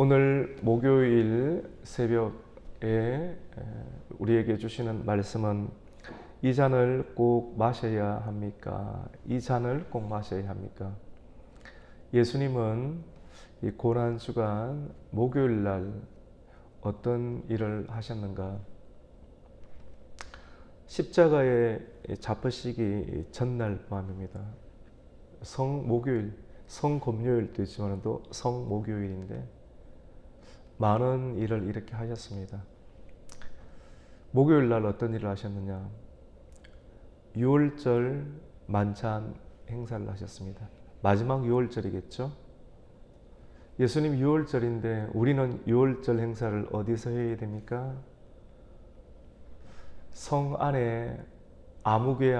오늘 목요일 새벽에 우리에게 주시는 말씀은 이 잔을 꼭 마셔야 합니까? 이 잔을 꼭 마셔야 합니까? 예수님은 이 고난주간 목요일 날 어떤 일을 하셨는가? 십자가에 잡히시기 전날 밤입니다. 성목요일, 성금요일도 있지만 또 성목요일인데 많은 일을 이렇게 하셨습니다. 목요일 날 어떤 일을 하셨느냐? 6월절 만찬 행사를 하셨습니다. 마지막 6월절이겠죠? 예수님 6월절인데 우리는 6월절 행사를 어디서 해야 됩니까? 성 안에 아무개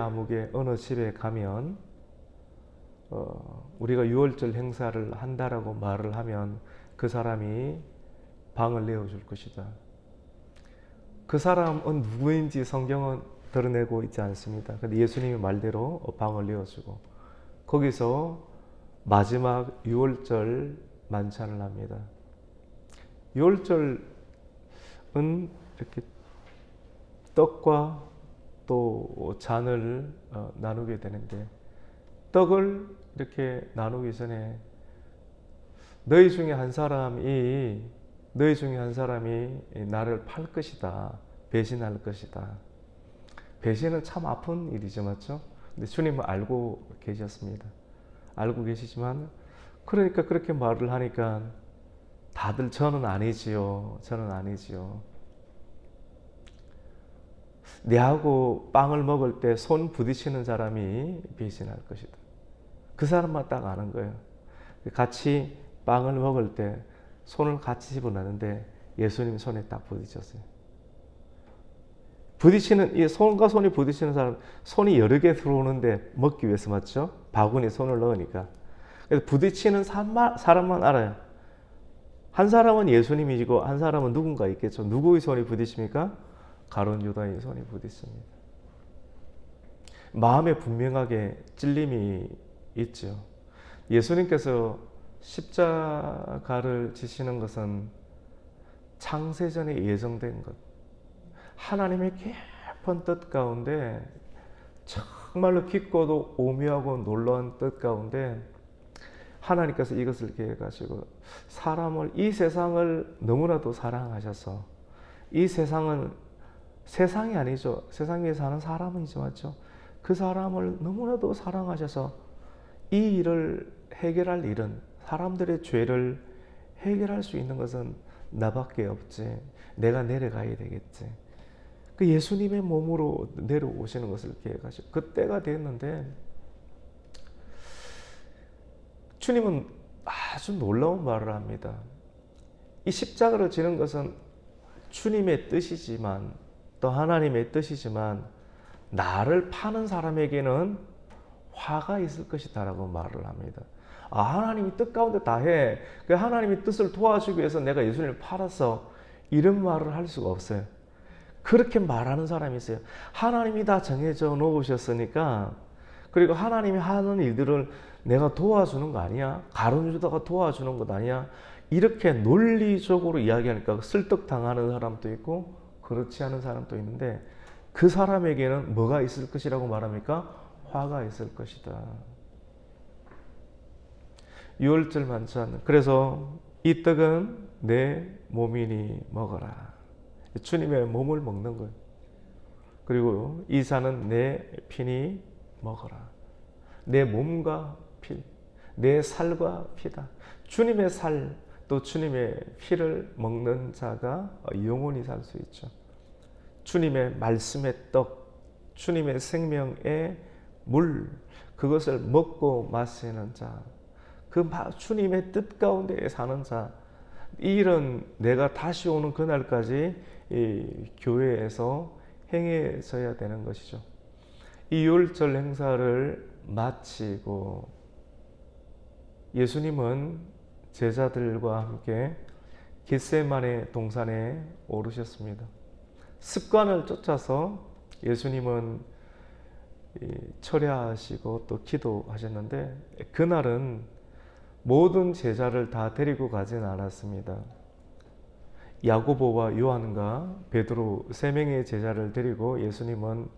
어느 집에 가면 우리가 6월절 행사를 한다라고 말을 하면 그 사람이 방을 내어줄 것이다. 그 사람은 누구인지 성경은 드러내고 있지 않습니다. 근데 예수님의 말대로 방을 내어주고 거기서 마지막 6월절 만찬을 합니다. 6월절은 이렇게 떡과 또 잔을 나누게 되는데 떡을 이렇게 나누기 전에 너희 중에 한 사람이 나를 팔 것이다. 배신할 것이다. 배신은 참 아픈 일이죠, 맞죠? 근데 주님은 알고 계셨습니다. 알고 계시지만 그러니까 그렇게 말을 하니까 다들 저는 아니지요. 내하고 빵을 먹을 때 손 부딪히는 사람이 배신할 것이다. 그 사람만 딱 아는 거예요. 같이 빵을 먹을 때 손을 같이 집어넣는데 예수님 손에 딱 부딪혔어요. 이 손과 손이 부딪히는 사람, 손이 여러 개 들어오는데 먹기 위해서 맞죠? 바구니에 손을 넣으니까. 그래서 부딪히는 사람만 알아요. 한 사람은 예수님이시고 한 사람은 누군가 있겠죠. 누구의 손이 부딪힙니까? 가룟 유다의 손이 부딪힙니다. 마음에 분명하게 찔림이 있죠. 예수님께서 십자가를 지시는 것은 창세전에 예정된 것, 하나님의 깊은 뜻 가운데 정말로 깊고도 오묘하고 놀라운 뜻 가운데 하나님께서 이것을 계획하시고 이 세상을 너무나도 사랑하셔서 이 세상은 세상이 아니죠. 세상에 사는 사람이죠, 맞죠? 그 사람을 너무나도 사랑하셔서 이 일을 해결할 일은 사람들의 죄를 해결할 수 있는 것은 나밖에 없지. 내가 내려가야 되겠지. 그 예수님의 몸으로 내려오시는 것을 계획하시고 그때가 됐는데 주님은 아주 놀라운 말을 합니다. 이 십자가를 지는 것은 주님의 뜻이지만 또 하나님의 뜻이지만 나를 파는 사람에게는 화가 있을 것이다 라고 말을 합니다. 하나님이 뜻 가운데 다 해. 그 하나님의 뜻을 도와주기 위해서 내가 예수님을 팔았어. 이런 말을 할 수가 없어요. 그렇게 말하는 사람이 있어요. 하나님이 다 정해져 놓으셨으니까 그리고 하나님이 하는 일들을 내가 도와주는 거 아니야? 가룟유다가 도와주는 것 아니야? 이렇게 논리적으로 이야기하니까 설득당하는 사람도 있고 그렇지 않은 사람도 있는데 그 사람에게는 뭐가 있을 것이라고 말합니까? 화가 있을 것이다. 6월절 만찬. 그래서 이 떡은 내 몸이니 먹어라. 주님의 몸을 먹는 거예요. 그리고 이 잔은 내 피니 먹어라. 내 몸과 피, 내 살과 피다. 주님의 살, 또 주님의 피를 먹는 자가 영원히 살 수 있죠. 주님의 말씀의 떡, 주님의 생명의 물, 그것을 먹고 마시는 자, 그 주님의 뜻 가운데 사는 자, 이 일은 내가 다시 오는 그날까지 이 교회에서 행해져야 되는 것이죠. 이 유월절 행사를 마치고 예수님은 제자들과 함께 겟세마네 동산에 오르셨습니다. 습관을 쫓아서 예수님은 철야하시고 또 기도하셨는데 그날은 모든 제자를 다 데리고 가진 않았습니다. 야고보와 요한과 베드로 3명의 제자를 데리고 예수님은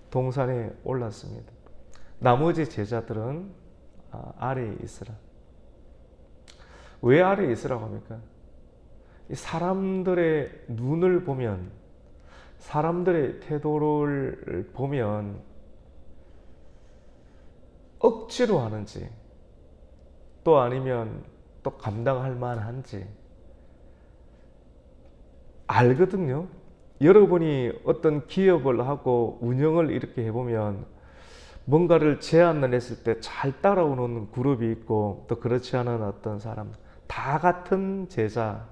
동산에 올랐습니다. 나머지 제자들은 아래에 있으라. 왜 아래에 있으라고 합니까? 사람들의 눈을 보면, 사람들의 태도를 보면 억지로 하는지 또 아니면 또 감당할 만한지 알거든요. 여러분이 어떤 기업을 하고 운영을 이렇게 해보면 뭔가를 제안을 했을 때 잘 따라오는 그룹이 있고 또 그렇지 않은 어떤 사람, 다 같은 제자,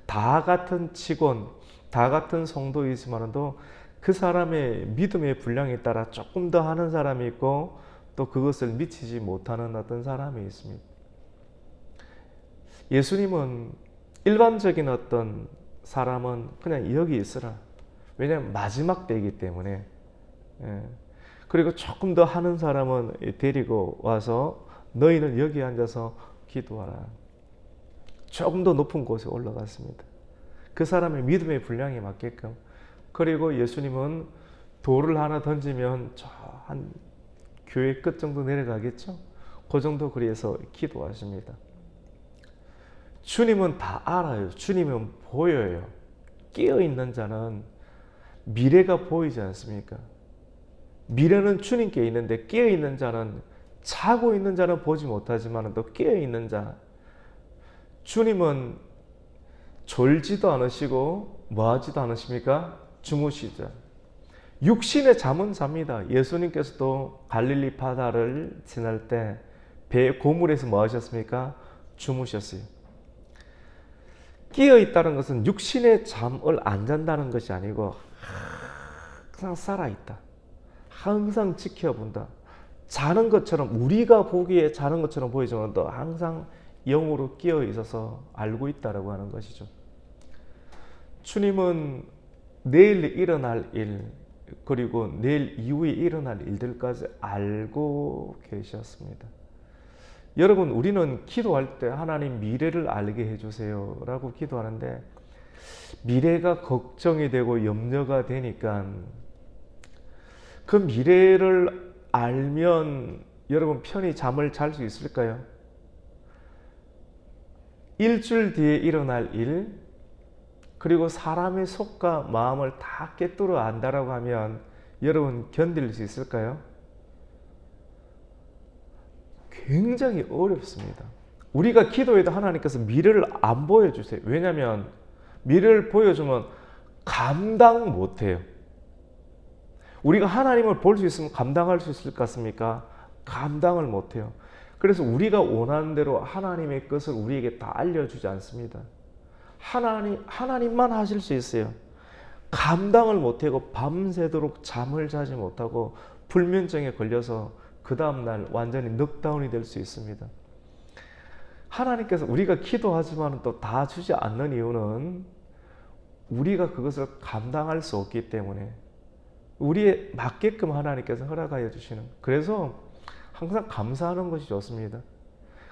다 같은 직원, 다 같은 성도이지만도 그 사람의 믿음의 분량에 따라 조금 더 하는 사람이 있고 또 그것을 미치지 못하는 어떤 사람이 있습니다. 예수님은 일반적인 어떤 사람은 그냥 여기 있으라. 왜냐하면 마지막 때이기 때문에. 그리고 조금 더 하는 사람은 데리고 와서 너희는 여기 앉아서 기도하라. 조금 더 높은 곳에 올라갔습니다. 그 사람의 믿음의 분량에 맞게끔. 그리고 예수님은 돌을 하나 던지면 저 한 교회 끝 정도 내려가겠죠? 그 정도 거리에서 기도하십니다. 주님은 다 알아요. 주님은 보여요. 깨어있는 자는 미래가 보이지 않습니까? 미래는 주님께 있는데 깨어있는 자는, 자고 있는 자는 보지 못하지만 또 깨어있는 자, 주님은 졸지도 않으시고 뭐하지도 않으십니까? 주무시죠. 육신의 잠은 잡니다. 예수님께서도 갈릴리 바다를 지날 때 배 고물에서 뭐 하셨습니까? 주무셨어요. 깨어있다는 것은 육신의 잠을 안 잔다는 것이 아니고 항상 살아있다. 항상 지켜본다. 자는 것처럼, 우리가 보기에 자는 것처럼 보이지만 또 항상 영으로 깨어 있어서 알고 있다라고 하는 것이죠. 주님은 내일 일어날 일, 그리고 내일 이후에 일어날 일들까지 알고 계셨습니다. 여러분, 우리는 기도할 때 하나님 미래를 알게 해주세요 라고 기도하는데 미래가 걱정이 되고 염려가 되니까 그 미래를 알면 여러분 편히 잠을 잘 수 있을까요? 일주일 뒤에 일어날 일, 그리고 사람의 속과 마음을 다 꿰뚫어 안다라고 하면 여러분 견딜 수 있을까요? 굉장히 어렵습니다. 우리가 기도해도 하나님께서 미래를 안 보여주세요. 왜냐하면 미래를 보여주면 감당 못해요. 우리가 하나님을 볼 수 있으면 감당할 수 있을 것 같습니까? 감당을 못해요. 그래서 우리가 원하는 대로 하나님의 것을 우리에게 다 알려주지 않습니다. 하나님만 하실 수 있어요. 감당을 못하고 밤새도록 잠을 자지 못하고 불면증에 걸려서 그 다음날 완전히 넉다운이 될 수 있습니다. 하나님께서 우리가 기도하지만 또 다 주지 않는 이유는 우리가 그것을 감당할 수 없기 때문에 우리에 맞게끔 하나님께서 허락하여 주시는, 그래서 항상 감사하는 것이 좋습니다.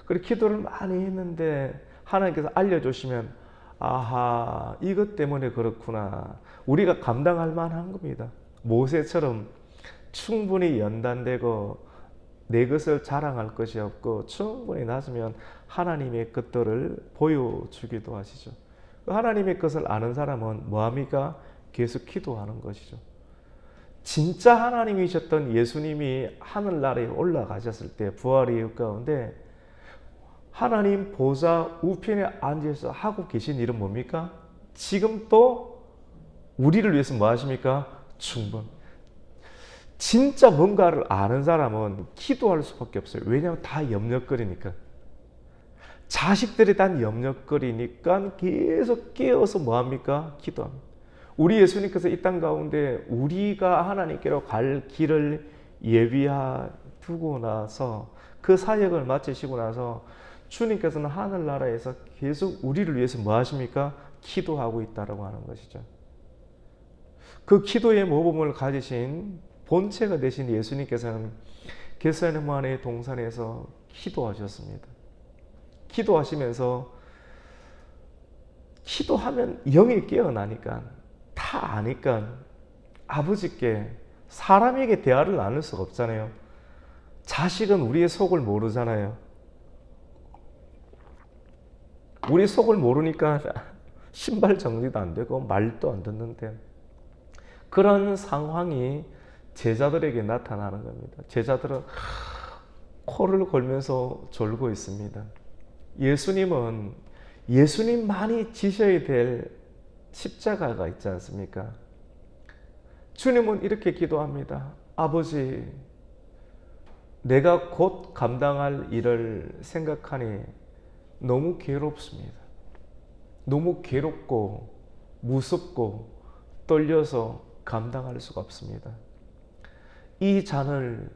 그리고 기도를 많이 했는데 하나님께서 알려주시면 아하, 이것 때문에 그렇구나. 우리가 감당할 만한 겁니다. 모세처럼 충분히 연단되고 내 것을 자랑할 것이 없고 충분히 낮으면 하나님의 것들을 보여주기도 하시죠. 하나님의 것을 아는 사람은 뭐합니까? 계속 기도하는 것이죠. 진짜 하나님이셨던 예수님이 하늘나라에 올라가셨을 때 부활의 이유 가운데 하나님 보좌 우편에 앉아서 하고 계신 일은 뭡니까? 지금 또 우리를 위해서 뭐 하십니까? 충분. 진짜 뭔가를 아는 사람은 기도할 수밖에 없어요. 왜냐하면 다 염려거리니까. 자식들이 단 염려거리니까 계속 깨어서 뭐합니까? 기도합니다. 우리 예수님께서 이 땅 가운데 우리가 하나님께로 갈 길을 예비두고 나서 그 사역을 마치시고 나서 주님께서는 하늘나라에서 계속 우리를 위해서 뭐 하십니까? 기도하고 있다라고 하는 것이죠. 그 기도의 모범을 가지신 본체가 되신 예수님께서는 겟세마네 동산에서 기도하셨습니다. 기도하시면서 기도하면 영이 깨어나니까 다 아니까 아버지께 사람에게 대화를 나눌 수가 없잖아요. 자식은 우리의 속을 모르잖아요. 우리 속을 모르니까 신발 정리도 안 되고 말도 안 듣는데 그런 상황이 제자들에게 나타나는 겁니다. 제자들은 코를 골면서 졸고 있습니다. 예수님은 예수님만이 지셔야 될 십자가가 있지 않습니까? 주님은 이렇게 기도합니다. 아버지, 내가 곧 감당할 일을 생각하니 너무 괴롭습니다. 너무 괴롭고 무섭고 떨려서 감당할 수가 없습니다. 이 잔을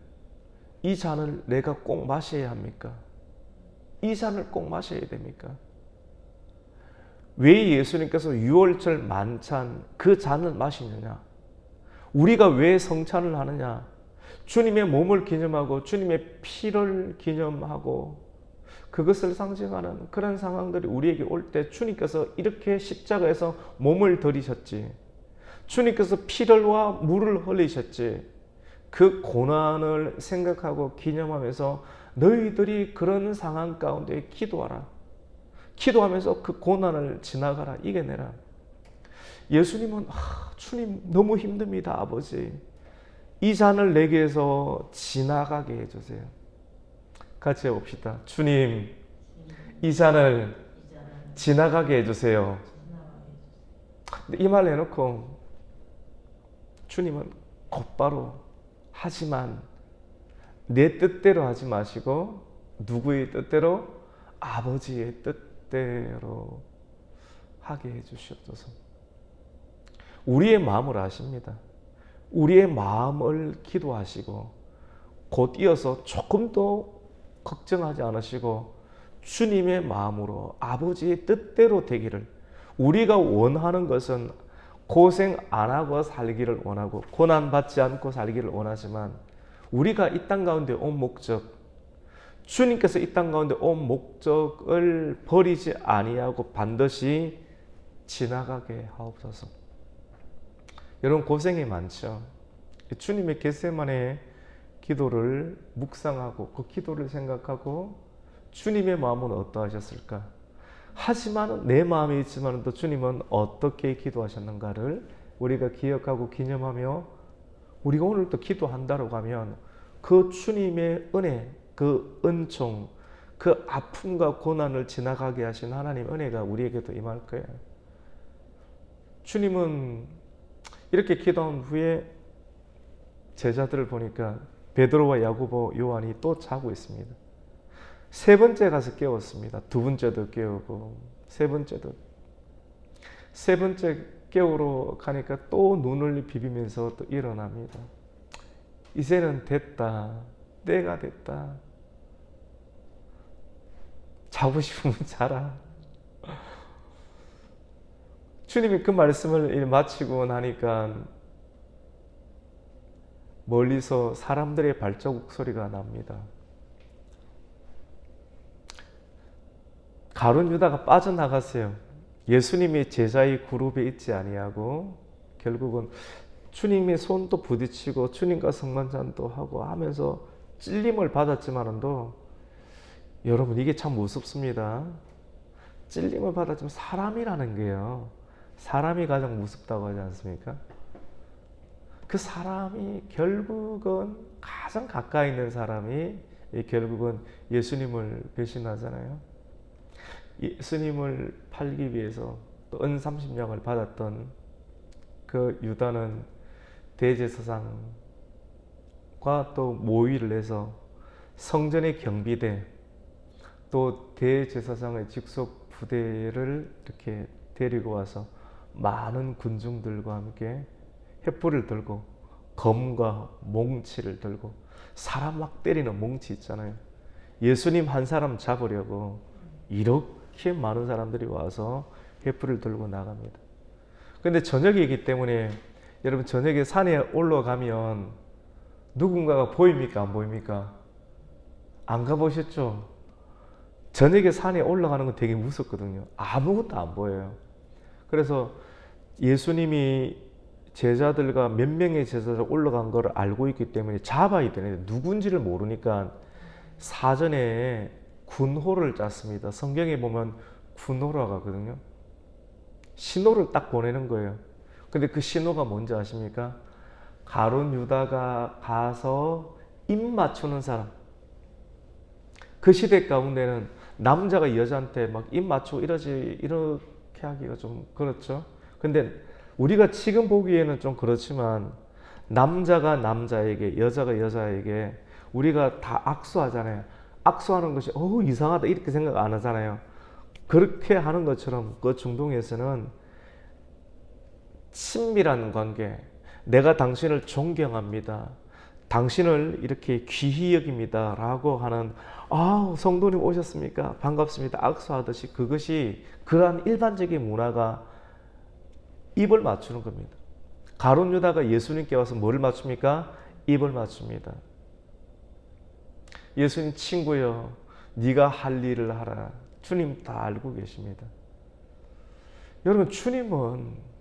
내가 꼭 마셔야 합니까? 이 잔을 꼭 마셔야 됩니까? 왜 예수님께서 유월절 만찬 그 잔을 마시느냐? 우리가 왜 성찬을 하느냐? 주님의 몸을 기념하고 주님의 피를 기념하고 그것을 상징하는 그런 상황들이 우리에게 올 때 주님께서 이렇게 십자가에서 몸을 들이셨지. 주님께서 피를와 물을 흘리셨지. 그 고난을 생각하고 기념하면서 너희들이 그런 상황 가운데 기도하라. 기도하면서 그 고난을 지나가라. 이겨내라. 예수님은 주님 너무 힘듭니다. 아버지. 이 잔을 내게서 지나가게 해주세요. 같이 해봅시다. 주님, 이 잔을 지나가게 해주세요. 이 말 해놓고 주님은 곧바로 하지만 내 뜻대로 하지 마시고 누구의 뜻대로? 아버지의 뜻대로 하게 해주시옵소서. 우리의 마음을 아십니다. 우리의 마음을 기도하시고 곧 이어서 조금도 걱정하지 않으시고 주님의 마음으로 아버지의 뜻대로 되기를, 우리가 원하는 것은 고생 안 하고 살기를 원하고 고난받지 않고 살기를 원하지만 우리가 이 땅 가운데 온 목적, 주님께서 이 땅 가운데 온 목적을 버리지 아니하고 반드시 지나가게 하옵소서. 여러분 고생이 많죠. 주님의 겟세마네 기도를 묵상하고 그 기도를 생각하고 주님의 마음은 어떠하셨을까? 하지만 내 마음이 있지만 또 주님은 어떻게 기도하셨는가를 우리가 기억하고 기념하며 우리가 오늘 또 기도한다고 하면 그 주님의 은혜, 그 은총, 그 아픔과 고난을 지나가게 하신 하나님 은혜가 우리에게도 임할 거예요. 주님은 이렇게 기도한 후에 제자들을 보니까 베드로와 야고보, 요한이 또 자고 있습니다. 세 번째 가서 깨웠습니다. 두 번째도 깨우고 세 번째 깨우러 가니까 또 눈을 비비면서 또 일어납니다. 이제는 됐다. 때가 됐다. 자고 싶으면 자라. 주님이 그 말씀을 마치고 나니까 멀리서 사람들의 발자국 소리가 납니다. 가룟 유다가 빠져나갔어요. 예수님이 제자의 그룹에 있지 아니하고 결국은 주님의 손도 부딪히고 주님과 성만찬도 하고 하면서 찔림을 받았지만도 여러분 이게 참 무섭습니다. 찔림을 받았지만 사람이라는 게요. 사람이 가장 무섭다고 하지 않습니까? 그 사람이 결국은 가장 가까이 있는 사람이 결국은 예수님을 배신하잖아요. 예수님을 팔기 위해서 또 은 30냥을 받았던 그 유다는 대제사장과 또 모의를 해서 성전의 경비대 또 대제사장의 직속 부대를 이렇게 데리고 와서 많은 군중들과 함께 횃불을 들고 검과 몽치를 들고 사람 막 때리는 몽치 있잖아요. 예수님 한 사람 잡으려고 이렇게 많은 사람들이 와서 횃불을 들고 나갑니다. 그런데 저녁이기 때문에 여러분 저녁에 산에 올라가면 누군가가 보입니까? 안 보입니까? 안 가보셨죠? 저녁에 산에 올라가는 건 되게 무섭거든요. 아무것도 안 보여요. 그래서 예수님이 제자들과 몇 명의 제자들 올라간 걸 알고 있기 때문에 잡아야 되는데 누군지를 모르니까 사전에 군호를 짰습니다. 성경에 보면 군호라고 하거든요. 신호를 딱 보내는 거예요. 근데 그 신호가 뭔지 아십니까? 가룟 유다가 가서 입 맞추는 사람. 그 시대 가운데는 남자가 여자한테 막 입 맞추고 이렇게 하기가 좀 그렇죠. 근데 우리가 지금 보기에는 좀 그렇지만 남자가 남자에게, 여자가 여자에게 우리가 다 악수하잖아요. 악수하는 것이 이상하다 이렇게 생각 안 하잖아요. 그렇게 하는 것처럼 그 중동에서는 친밀한 관계, 내가 당신을 존경합니다. 당신을 이렇게 귀히 여깁니다. 라고 하는 성도님 오셨습니까? 반갑습니다. 악수하듯이 그것이 그러한 일반적인 문화가 입을 맞추는 겁니다. 가룟 유다가 예수님께 와서 뭐를 맞춥니까? 입을 맞춥니다. 예수님 친구여, 네가 할 일을 하라. 주님 다 알고 계십니다. 여러분, 주님은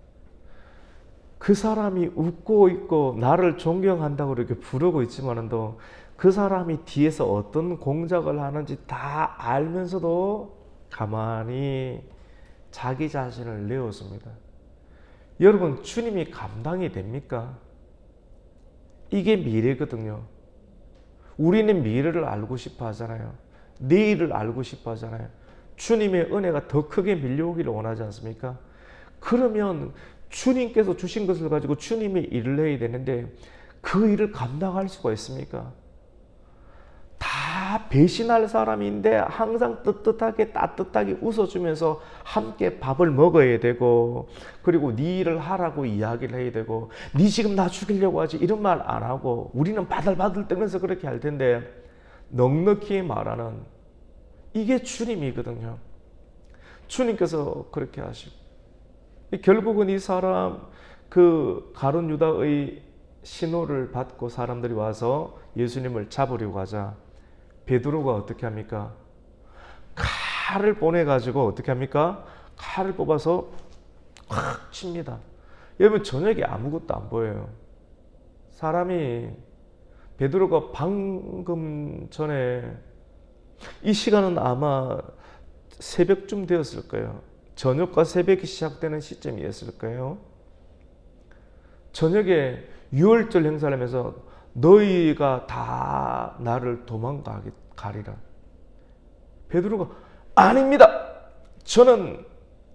그 사람이 웃고 있고 나를 존경한다고 이렇게 부르고 있지만도 그 사람이 뒤에서 어떤 공작을 하는지 다 알면서도 가만히 자기 자신을 내었습니다. 여러분, 주님이 감당이 됩니까? 이게 미래거든요. 우리는 미래를 알고 싶어 하잖아요. 내일을 알고 싶어 하잖아요. 주님의 은혜가 더 크게 밀려오기를 원하지 않습니까? 그러면 주님께서 주신 것을 가지고 주님이 일을 해야 되는데 그 일을 감당할 수가 있습니까? 다 배신할 사람인데 항상 뜨뜻하게 따뜻하게 웃어주면서 함께 밥을 먹어야 되고, 그리고 네 일을 하라고 이야기를 해야 되고, 네 지금 나 죽이려고 하지 이런 말 안 하고 우리는 바들바들 떨면서 그렇게 할 텐데 넉넉히 말하는 이게 주님이거든요. 주님께서 그렇게 하시고, 결국은 이 사람 그 가룟 유다의 신호를 받고 사람들이 와서 예수님을 잡으려고 하자 베드로가 어떻게 합니까? 칼을 보내가지고 어떻게 합니까? 칼을 뽑아서 확 칩니다. 여러분, 저녁에 아무것도 안 보여요. 사람이 베드로가 방금 전에 이 시간은 아마 새벽쯤 되었을 거예요. 저녁과 새벽이 시작되는 시점이었을 거예요. 저녁에 유월절 행사를 하면서 너희가 다 나를 도망가리라. 베드로가 아닙니다. 저는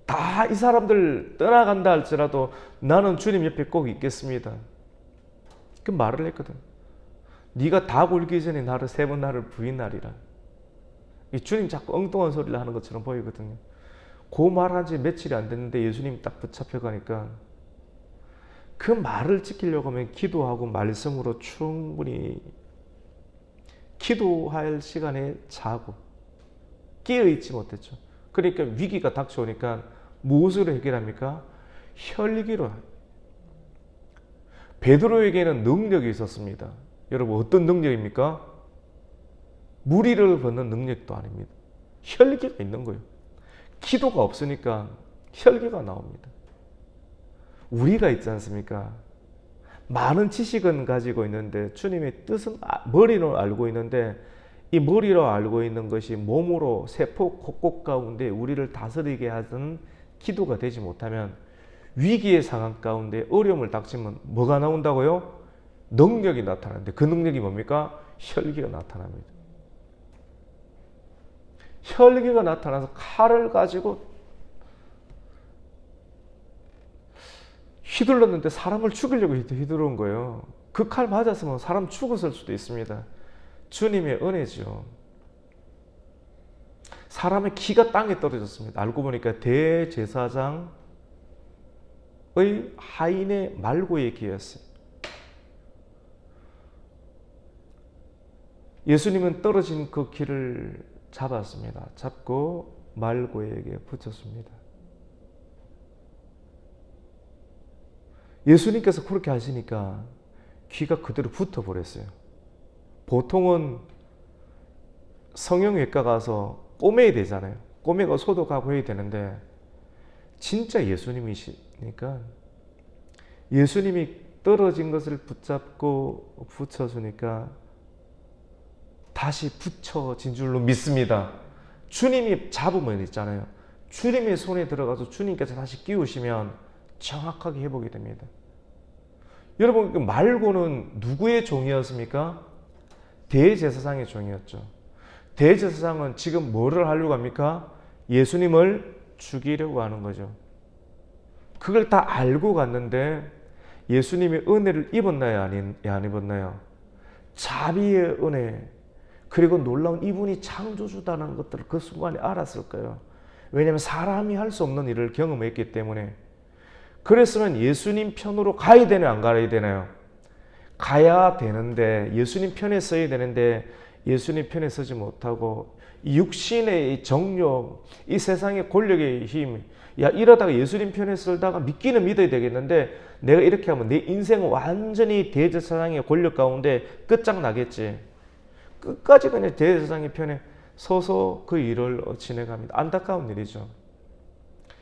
다 이 사람들 떠나간다 할지라도 나는 주님 옆에 꼭 있겠습니다. 그 말을 했거든. 네가 다 굴기 전에 나를 3번 나를 부인하리라. 이 주님 자꾸 엉뚱한 소리를 하는 것처럼 보이거든요. 그 말한 지 며칠이 안 됐는데 예수님이 딱 붙잡혀 가니까 그 말을 지키려고 하면 기도하고 말씀으로 충분히 기도할 시간에 자고 깨어있지 못했죠. 그러니까 위기가 닥쳐오니까 무엇으로 해결합니까? 혈기로. 베드로에게는 능력이 있었습니다. 여러분, 어떤 능력입니까? 무리를 걷는 능력도 아닙니다. 혈기가 있는 거예요. 기도가 없으니까 혈기가 나옵니다. 우리가 있지 않습니까? 많은 지식은 가지고 있는데 주님의 뜻은 머리로 알고 있는데 이 머리로 알고 있는 것이 몸으로 세포 곳곳 가운데 우리를 다스리게 하는 기도가 되지 못하면 위기의 상황 가운데 어려움을 닥치면 뭐가 나온다고요? 능력이 나타나는데 그 능력이 뭡니까? 혈기가 나타납니다. 혈기가 나타나서 칼을 가지고 휘둘렀는데 사람을 죽이려고 휘두른 거예요. 그 칼 맞았으면 사람 죽었을 수도 있습니다. 주님의 은혜죠. 사람의 기가 땅에 떨어졌습니다. 알고 보니까 대제사장의 하인의 말고의 기였어요. 예수님은 떨어진 그 기를 잡았습니다. 잡고 말고에게 붙였습니다. 예수님께서 그렇게 하시니까 귀가 그대로 붙어버렸어요. 보통은 성형외과 가서 꼬매야 되잖아요. 꼬매가 소독하고 해야 되는데 진짜 예수님이시니까 예수님이 떨어진 것을 붙잡고 붙여주니까 다시 붙여진 줄로 믿습니다. 주님이 잡으면 있잖아요. 주님의 손에 들어가서 주님께서 다시 끼우시면 정확하게 회복이 됩니다. 여러분 말고는 누구의 종이었습니까? 대제사장의 종이었죠. 대제사장은 지금 뭐를 하려고 합니까? 예수님을 죽이려고 하는 거죠. 그걸 다 알고 갔는데 예수님이 은혜를 입었나요? 안 입었나요? 자비의 은혜 그리고 놀라운 이분이 창조주다는 것들을 그 순간에 알았을 거예요. 왜냐하면 사람이 할 수 없는 일을 경험했기 때문에. 그랬으면 예수님 편으로 가야 되나요? 안 가야 되나요? 가야 되는데 예수님 편에 서야 되는데 예수님 편에 서지 못하고 육신의 정욕, 이 세상의 권력의 힘, 야 이러다가 예수님 편에 설다가 믿기는 믿어야 되겠는데 내가 이렇게 하면 내 인생은 완전히 대제사장의 권력 가운데 끝장나겠지. 끝까지 그냥 대제사장의 편에 서서 그 일을 진행합니다. 안타까운 일이죠.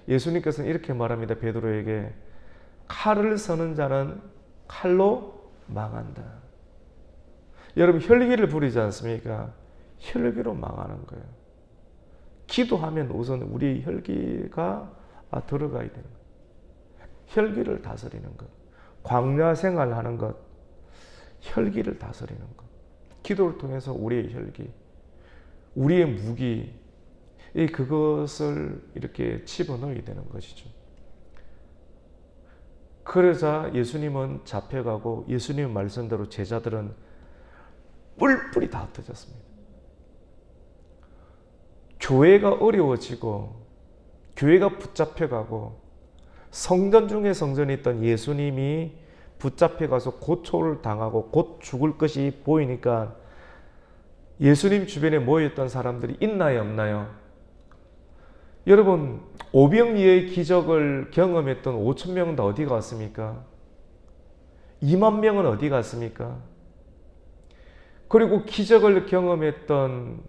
예수님께서는 이렇게 말합니다. 베드로에게 칼을 서는 자는 칼로 망한다. 여러분 혈기를 부리지 않습니까? 혈기로 망하는 거예요. 기도하면 우선 우리 혈기가 들어가야 되는 거예요. 혈기를 다스리는 것. 광야 생활하는 것. 혈기를 다스리는 것. 기도를 통해서 우리의 혈기, 우리의 무기, 그것을 이렇게 집어넣어야 되는 것이죠. 그러자 예수님은 잡혀가고 예수님 말씀대로 제자들은 뿔뿔이 다 흩어졌습니다. 교회가 어려워지고 교회가 붙잡혀가고 성전 중에 성전에 있던 예수님이 붙잡혀가서 고초를 당하고 곧 죽을 것이 보이니까 예수님 주변에 모였던 사람들이 있나요 없나요? 여러분 오병이어의 기적을 경험했던 5천 명은 다 어디 갔습니까? 2만 명은 어디 갔습니까? 그리고 기적을 경험했던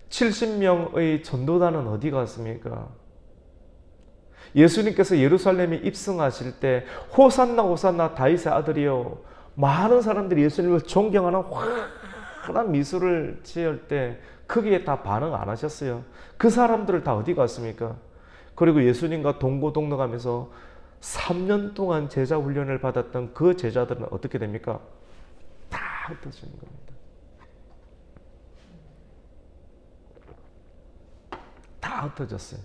70명의 전도단은 어디 갔습니까? 예수님께서 예루살렘에 입성하실 때 호산나 호산나 다윗의 아들이요 많은 사람들이 예수님을 존경하는 환한 미소를 지을 때 거기에 다 반응 안 하셨어요. 그 사람들을 다 어디 갔습니까? 그리고 예수님과 동고동락하면서 3년 동안 제자 훈련을 받았던 그 제자들은 어떻게 됩니까? 다 흩어지는 겁니다. 다 흩어졌어요.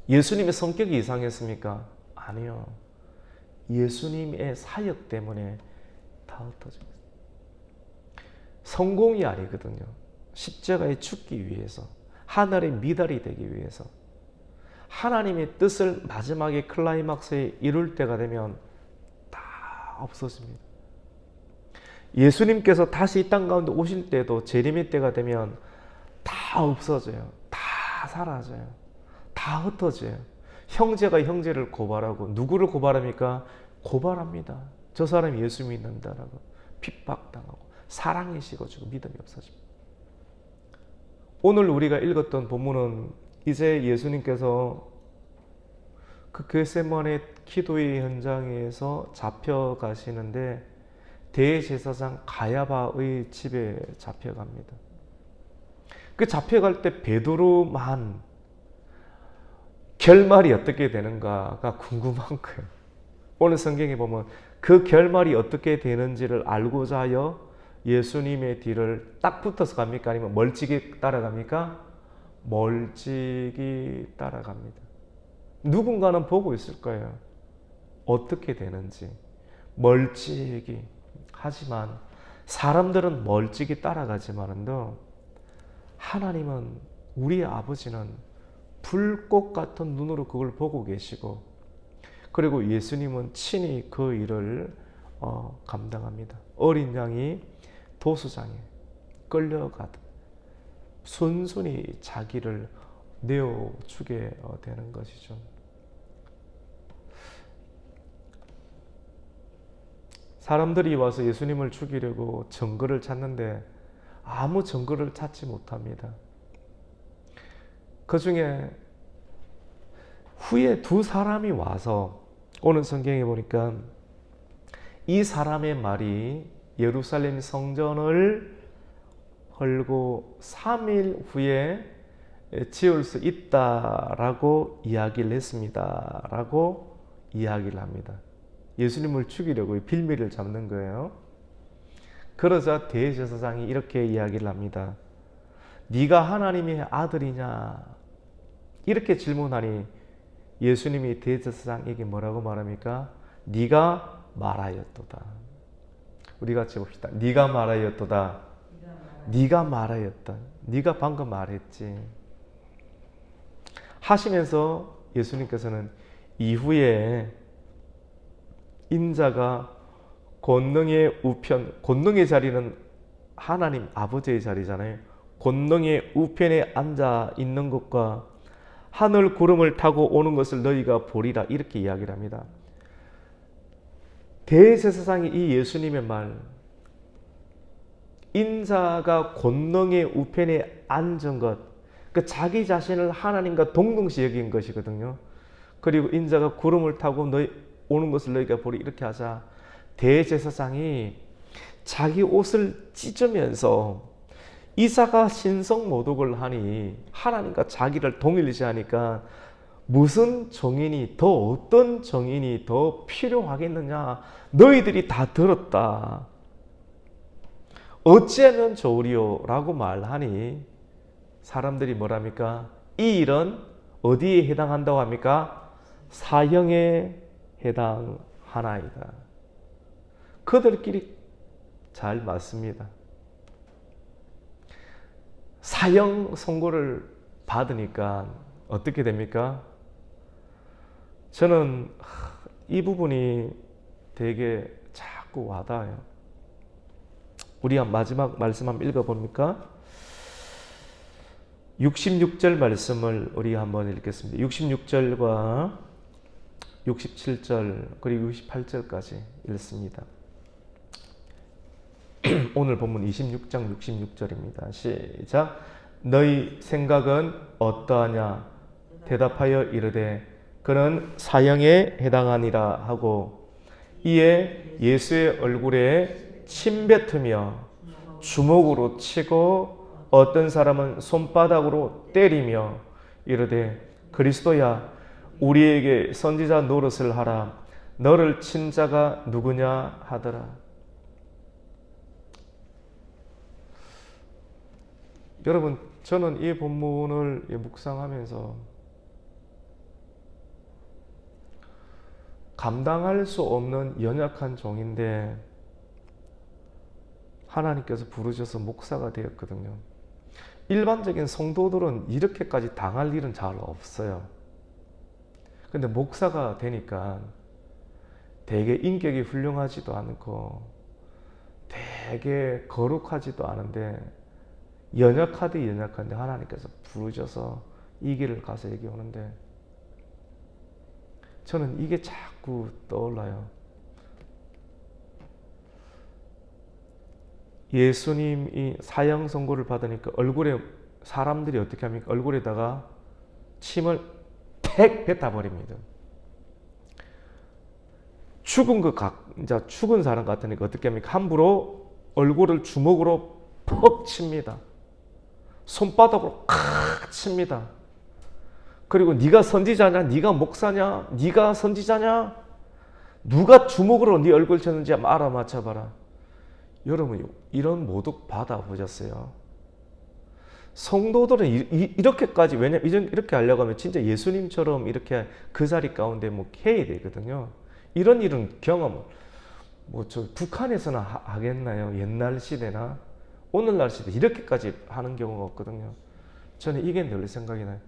예수님의 성격이 이상했습니까? 아니요. 예수님의 사역 때문에 다 흩어졌어요. 성공이 아니거든요. 십자가에 죽기 위해서, 하늘의 미달이 되기 위해서, 하나님의 뜻을 마지막에 클라이막스에 이룰 때가 되면 다 없어집니다. 예수님께서 다시 이 땅 가운데 오실 때도 재림의 때가 되면 다 없어져요. 다 사라져요. 다 흩어져요. 형제가 형제를 고발하고 누구를 고발합니까? 고발합니다. 저 사람이 예수 믿는다라고 핍박당하고 사랑이 식어지고 믿음이 없어집니다. 오늘 우리가 읽었던 본문은 이제 예수님께서 그 겟세마네 기도의 현장에서 잡혀가시는데 대제사장 가야바의 집에 잡혀갑니다. 그 잡혀갈 때 베드로만 결말이 어떻게 되는가가 궁금한 거예요. 오늘 성경에 보면 그 결말이 어떻게 되는지를 알고자 하여 예수님의 뒤를 딱 붙어서 갑니까? 아니면 멀찍이 따라갑니까? 멀찍이 따라갑니다. 누군가는 보고 있을 거예요. 어떻게 되는지. 멀찍이. 하지만 사람들은 멀찍이 따라가지만도 하나님은, 우리의 아버지는 불꽃 같은 눈으로 그걸 보고 계시고, 그리고 예수님은 친히 그 일을 감당합니다. 어린 양이 도수장에 끌려가듯 순순히 자기를 내어주게 되는 것이죠. 사람들이 와서 예수님을 죽이려고 증거를 찾는데 아무 증거를 찾지 못합니다. 그 중에 후에 두 사람이 와서 오늘 성경에 보니까 이 사람의 말이 예루살렘 성전을 헐고 3일 후에 지을 수 있다라고 이야기를 했습니다. 라고 이야기를 합니다. 예수님을 죽이려고 빌미를 잡는 거예요. 그러자 대제사장이 이렇게 이야기를 합니다. 네가 하나님의 아들이냐? 이렇게 질문하니 예수님이 대제사장에게 뭐라고 말합니까? 네가 말하였도다. 우리 같이 봅시다. 네가 말하였도다. 네가 말하였다. 네가 방금 말했지. 하시면서 예수님께서는 이후에 인자가 권능의 우편, 권능의 자리는 하나님 아버지의 자리잖아요. 권능의 우편에 앉아 있는 것과 하늘 구름을 타고 오는 것을 너희가 보리라 이렇게 이야기를 합니다. 대제사장이 이 예수님의 말, 인자가 권능의 우편에 앉은 것, 그 자기 자신을 하나님과 동등시 여긴 것이거든요. 그리고 인자가 구름을 타고 너희 오는 것을 너희가 보리 이렇게 하자 대제사장이 자기 옷을 찢으면서 이사가 신성모독을 하니 하나님과 자기를 동일시하니까 무슨 정인이 더 어떤 정인이 더 필요하겠느냐 너희들이 다 들었다. 어찌하면 좋으리요? 라고 말하니 사람들이 뭐랍니까? 이 일은 어디에 해당한다고 합니까? 사형에 해당하나이다. 그들끼리 잘 맞습니다. 사형 선고를 받으니까 어떻게 됩니까? 저는 이 부분이 되게 자꾸 와닿아요. 우리 마지막 말씀 한번 읽어봅니까? 66절 말씀을 우리 한번 읽겠습니다. 66절과 67절 그리고 68절까지 읽습니다. 오늘 본문 26장 66절입니다. 시작. 너희 생각은 어떠하냐? 대답하여 이르되 그는 사형에 해당하니라 하고 이에 예수의 얼굴에 침 뱉으며 주먹으로 치고 어떤 사람은 손바닥으로 때리며 이르되 그리스도야 우리에게 선지자 노릇을 하라. 너를 친 자가 누구냐 하더라. 여러분, 저는 이 본문을 묵상하면서 감당할 수 없는 연약한 종인데 하나님께서 부르셔서 목사가 되었거든요. 일반적인 성도들은 이렇게까지 당할 일은 잘 없어요. 근데 목사가 되니까 되게 인격이 훌륭하지도 않고 되게 거룩하지도 않은데 연약하디 연약한데 하나님께서 부르셔서 이 길을 가서 여기 오는데 저는 이게 자꾸 떠올라요. 예수님이 사형 선고를 받으니까 얼굴에 사람들이 어떻게 합니까? 얼굴에다가 침을 팩 뱉어버립니다. 죽은 사람 같으니까 어떻게 합니까? 함부로 얼굴을 주먹으로 퍽 칩니다. 손바닥으로 칵 칩니다. 그리고 네가 선지자냐? 네가 목사냐? 네가 선지자냐? 누가 주먹으로 네 얼굴 쳤는지 한번 알아맞혀봐라. 여러분 이런 모독 받아보셨어요? 성도들은 이렇게까지 왜냐면 이렇게 하려고 하면 진짜 예수님처럼 이렇게 그 자리 가운데 뭐 해야 되거든요. 이런 일은 경험 저 북한에서는 하겠나요? 옛날 시대나 오늘날 시대 이렇게까지 하는 경우가 없거든요. 저는 이게 늘 생각이 나요.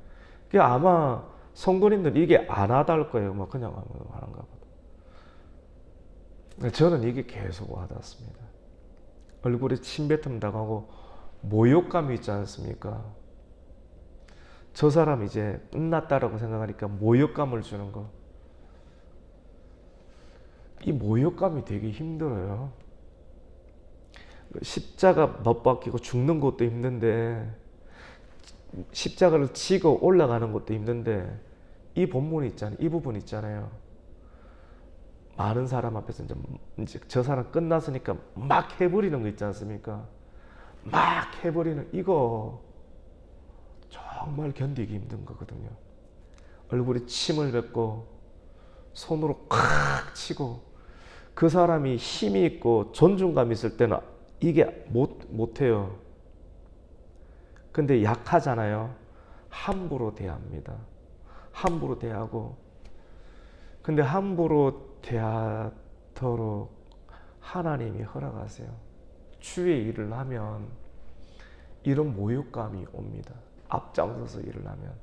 아마 성도님들 이게 안 하다할 거예요. 뭐 그냥 하는가 보다. 저는 이게 계속 와닿습니다. 얼굴에 침뱉음 당하고 모욕감이 있지 않습니까? 저 사람 이제 끝났다라고 생각하니까 모욕감을 주는 거. 이 모욕감이 되게 힘들어요. 십자가 못 박히고 죽는 것도 힘든데 십자가를 지고 올라가는 것도 힘든데 이 본문 있잖아요. 이 부분 있잖아요. 많은 사람 앞에서 이제 저 사람 끝났으니까 막 해버리는 거 있지 않습니까? 막 해버리는 이거 정말 견디기 힘든 거거든요. 얼굴에 침을 뱉고 손으로 콱 치고 그 사람이 힘이 있고 존중감 있을 때는 이게 못해요. 근데 약하잖아요. 함부로 대합니다. 함부로 대하고 근데 함부로 대하도록 하나님이 허락하세요. 주의 일을 하면 이런 모욕감이 옵니다. 앞장서서 일을 하면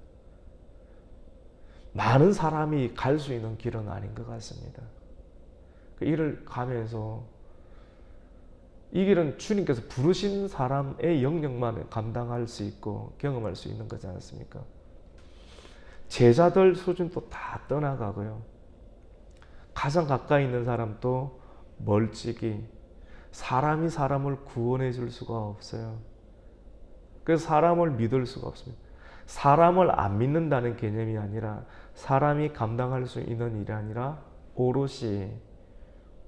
많은 사람이 갈 수 있는 길은 아닌 것 같습니다. 그 일을 가면서 이 길은 주님께서 부르신 사람의 영역만 감당할 수 있고 경험할 수 있는 거지 않습니까? 제자들 수준도 다 떠나가고요. 가장 가까이 있는 사람도 멀찍이 사람이 사람을 구원해 줄 수가 없어요. 그래서 사람을 믿을 수가 없습니다. 사람을 안 믿는다는 개념이 아니라 사람이 감당할 수 있는 일이 아니라 오롯이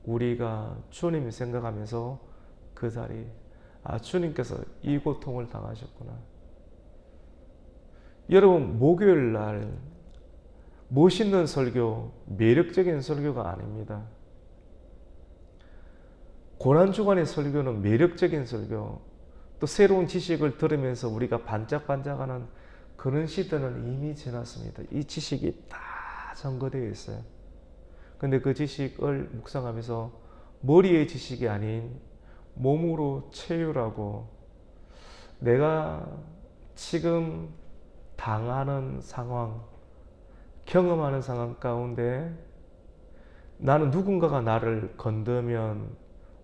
우리가 주님 생각하면서 그 자리 주님께서 이 고통을 당하셨구나. 여러분 목요일 날 멋있는 설교, 매력적인 설교가 아닙니다. 고난주간의 설교는 매력적인 설교, 또 새로운 지식을 들으면서 우리가 반짝반짝하는 그런 시대는 이미 지났습니다. 이 지식이 다 점거되어 있어요. 근데 그 지식을 묵상하면서 머리의 지식이 아닌 몸으로 체휼하고 내가 지금 당하는 상황, 경험하는 상황 가운데 나는 누군가가 나를 건드면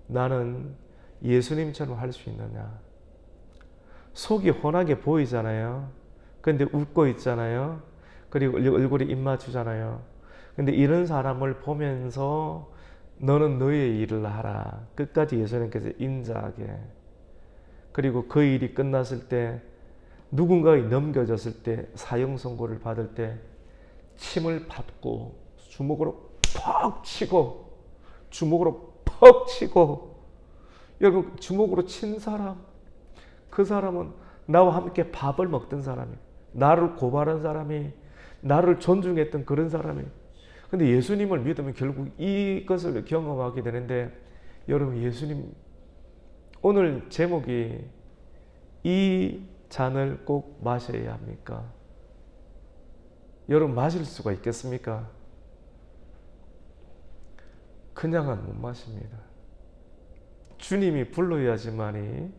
나는 예수님처럼 할 수 있느냐. 속이 훤하게 보이잖아요. 근데 웃고 있잖아요. 그리고 얼굴에 입 맞추잖아요. 근데 이런 사람을 보면서 너는 너의 일을 하라. 끝까지 예수님께서 인자하게. 그리고 그 일이 끝났을 때 누군가에 넘겨졌을 때 사형 선고를 받을 때 침을 밟고 주먹으로 퍽 치고 주먹으로 퍽 치고 여러분 주먹으로 친 사람 그 사람은 나와 함께 밥을 먹던 사람이 나를 고발한 사람이 나를 존중했던 그런 사람이 근데 예수님을 믿으면 결국 이것을 경험하게 되는데 여러분 예수님 오늘 제목이 이 잔을 꼭 마셔야 합니까? 여러분 마실 수가 있겠습니까? 그냥은 못 마십니다. 주님이 불러야지만이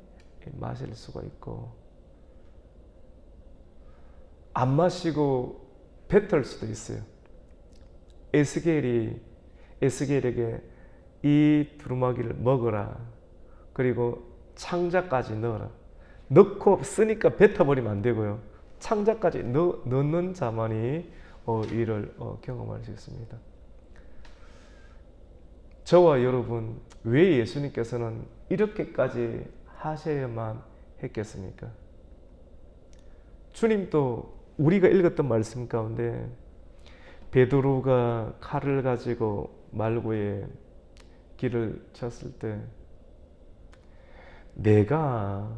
마실 수가 있고 안 마시고 뱉을 수도 있어요. 에스겔에게 이 두루마기를 먹어라. 그리고 창자까지 넣어라. 넣고 쓰니까 뱉어버리면 안 되고요. 창자까지 넣는 자만이 이를 경험할 수 있습니다. 저와 여러분 왜 예수님께서는 이렇게까지 하셔야만 했겠습니까? 주님도 우리가 읽었던 말씀 가운데 베드로가 칼을 가지고 말고에 길을 쳤을 때 내가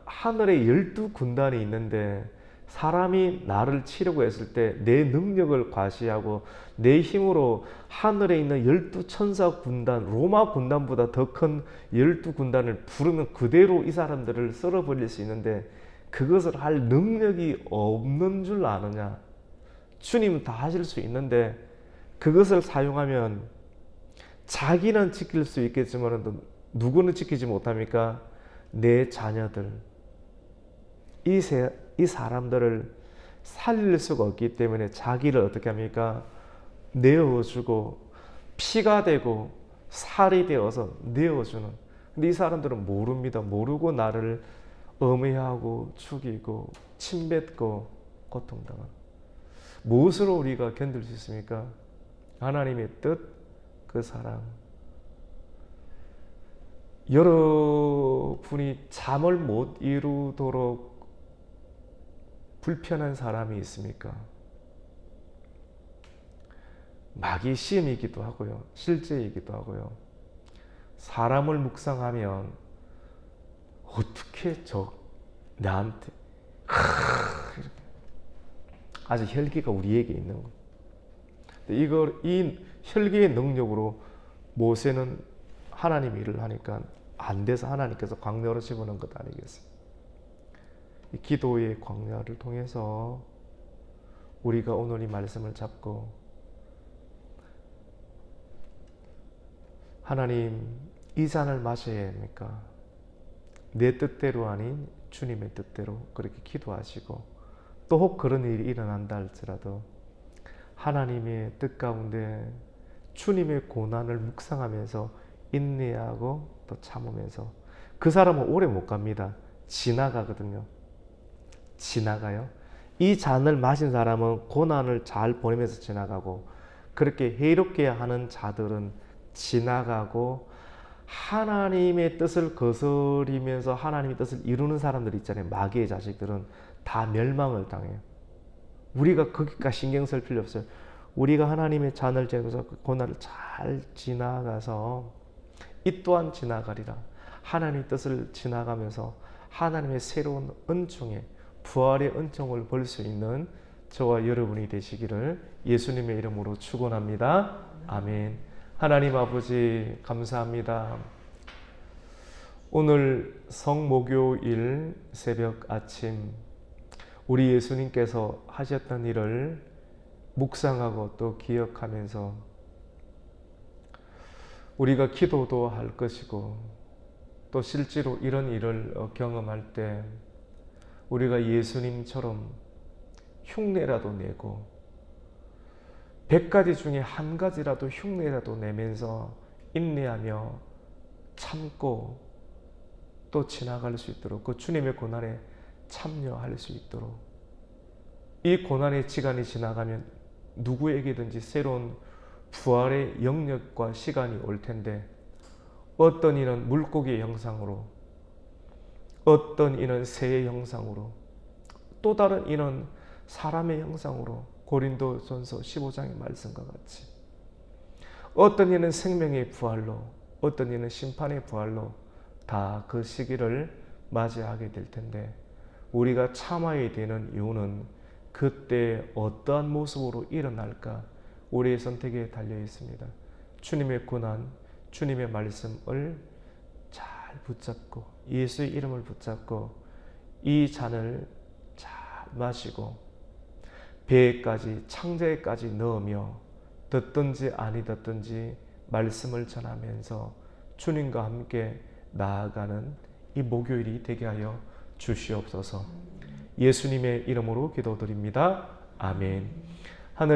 하늘에 12군단이 있는데 사람이 나를 치려고 했을 때 내 능력을 과시하고 내 힘으로 하늘에 있는 12천사 군단, 로마 군단보다 더 큰 12군단을 부르면 그대로 이 사람들을 썰어버릴 수 있는데 그것을 할 능력이 없는 줄 아느냐. 주님은 다 하실 수 있는데 그것을 사용하면 자기는 지킬 수 있겠지만 누구는 지키지 못합니까? 내 자녀들. 이 사람들을 살릴 수가 없기 때문에 자기를 어떻게 합니까? 내어주고 피가 되고 살이 되어서 내어주는. 근데 이 사람들은 모릅니다. 모르고 나를 엄해하고 죽이고 침뱉고 고통당하는. 무엇으로 우리가 견딜 수 있습니까? 하나님의 뜻, 그 사랑. 여러분이 잠을 못 이루도록 불편한 사람이 있습니까? 마귀 시험이기도 하고요. 실제이기도 하고요. 사람을 묵상하면 어떻게 나한테 아주 혈기가 우리에게 있는 거예요. 이 혈기의 능력으로 모세는 하나님 일을 하니까 안 돼서 하나님께서 광야로 집어넣은 것 아니겠어요? 이 기도의 광야를 통해서 우리가 오늘 이 말씀을 잡고 하나님 이 잔을 마셔야 합니까? 내 뜻대로 아닌 주님의 뜻대로 그렇게 기도하시고 또 혹 그런 일이 일어난다 할지라도 하나님의 뜻 가운데 주님의 고난을 묵상하면서 인내하고 또 참으면서 그 사람은 오래 못 갑니다. 지나가거든요. 지나가요. 이 잔을 마신 사람은 고난을 잘 보내면서 지나가고 그렇게 해롭게 하는 자들은 지나가고 하나님의 뜻을 거스리면서 하나님의 뜻을 이루는 사람들 있잖아요. 마귀의 자식들은 다 멸망을 당해요. 우리가 거기까지 신경 쓸 필요 없어요. 우리가 하나님의 잔을 재면서 그 고난을 잘 지나가서 이 또한 지나가리라. 하나님의 뜻을 지나가면서 하나님의 새로운 은총에 부활의 은총을 볼 수 있는 저와 여러분이 되시기를 예수님의 이름으로 축원합니다. 아멘. 하나님 아버지 감사합니다. 오늘 성목요일 새벽 아침 우리 예수님께서 하셨던 일을 묵상하고 또 기억하면서 우리가 기도도 할 것이고 또 실제로 이런 일을 경험할 때 우리가 예수님처럼 흉내라도 내고 100가지 중에 한 가지라도 흉내라도 내면서 인내하며 참고 또 지나갈 수 있도록 그 주님의 고난에 참여할 수 있도록 이 고난의 시간이 지나가면 누구에게든지 새로운 부활의 영역과 시간이 올 텐데 어떤 이는 물고기의 형상으로 어떤 이는 새의 형상으로 또 다른 이는 사람의 형상으로 고린도전서 15장의 말씀과 같이 어떤 이는 생명의 부활로 어떤 이는 심판의 부활로 다 그 시기를 맞이하게 될 텐데 우리가 참아야 되는 이유는 그때 어떠한 모습으로 일어날까 우리의 선택에 달려 있습니다. 주님의 고난, 주님의 말씀을 잘 붙잡고 예수의 이름을 붙잡고 이 잔을 잘 마시고 배에까지 창자에까지 넣으며 듣든지 아니 듣든지 말씀을 전하면서 주님과 함께 나아가는 이 목요일이 되게 하여 주시옵소서. 예수님의 이름으로 기도드립니다. 아멘. 하늘의